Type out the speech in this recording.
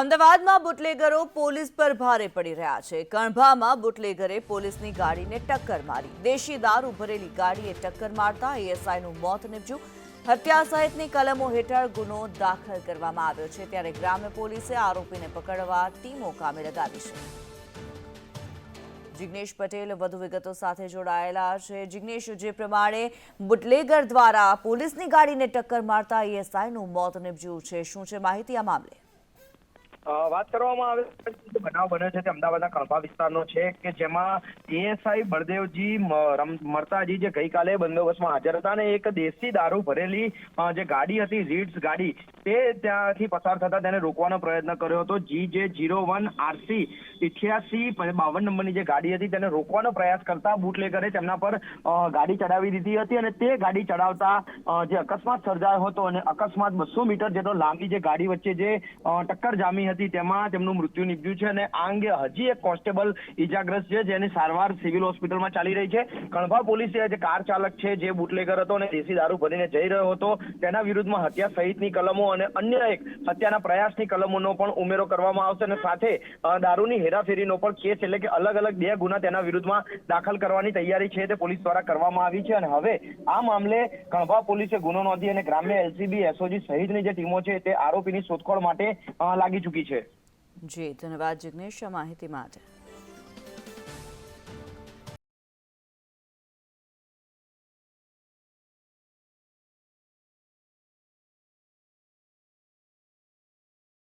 અમદાવાદમાં બુટલેગરો પોલીસ પર ભારે પડી રહ્યા છે। કણભામાં બુટલેગરે પોલીસની ગાડીને ટક્કર મારી। દેશી દારૂ ભરેલી ગાડીએ ટક્કર મારતા એએસઆઈનું મોત નીપજ્યું। હત્યા સહિતની કલમો હેઠળ ગુનો દાખલ કરવામાં આવ્યો છે, ત્યારે ગ્રામ્ય પોલીસે આરોપીને પકડવા ટીમો કામે લગાવી છે। જિગ્નેશ પટેલ વધુ વિગતો સાથે જોડાયેલા છે। જિગ્નેશ, જે પ્રમાણે બુટલેગર દ્વારા પોલીસની ગાડીને ટક્કર મારતા એએસઆઈનું મોત નીપજ્યું છે, શું છે માહિતી આ મામલે? વાત કરવામાં આવે તો બનાવ બન્યો છે તે અમદાવાદના કણભા વિસ્તારનો છે કે જેમાં એએસઆઈ બળદેવજી મરતાજી જે ગઈકાલે બંદોબસ્તમાં હાજર હતા અને એક દેશી દારૂ ભરેલી જે ગાડી હતી રીડ્સ ગાડી તે ત્યાંથી પસાર થતા તેને રોકવાનો પ્રયત્ન કર્યો હતો। GJ01 RC 8852 નંબરની જે ગાડી હતી તેને રોકવાનો પ્રયાસ કરતા બુટલેગરે તેમના પર ગાડી ચડાવી દીધી હતી અને તે ગાડી ચડાવતા જે અકસ્માત સર્જાયો હતો અને અકસ્માત 200 મીટર જેટલો લાંબી જે ગાડી વચ્ચે જે ટક્કર જામી હતી તેમાં તેમનું મૃત્યુ નીપજ્યું છે અને આ અંગે હજી એક કોન્સ્ટેબલ ઈજાગ્રસ્ત છે, જેની સારવાર સિવિલ હોસ્પિટલમાં ચાલી રહી છે। કણભા પોલીસે જે કાર ચાલક છે જે બુટલેગર હતો અને દેશી દારૂ ભરીને જઈ રહ્યો હતો તેના વિરુદ્ધમાં હત્યા સહિતની કલમો અને અન્ય એક હત્યાના પ્રયાસની કલમોનો પણ ઉમેરો કરવામાં આવશે અને સાથે દારૂની હેરાફેરીનો પણ કેસ એટલે કે અલગ અલગ 2 ગુના તેના વિરુદ્ધમાં દાખલ કરવાની તૈયારી છે તે પોલીસ દ્વારા કરવામાં આવી છે અને હવે આ મામલે કણભા પોલીસે ગુનો નોંધી અને ગ્રામ્ય એલસીબી એસઓજી સહિતની જે ટીમો છે તે આરોપીની શોધખોળ માટે લાગી ચૂકી છે। જી, ધન્યવાદ જિગ્નેશ આ માહિતી માટે।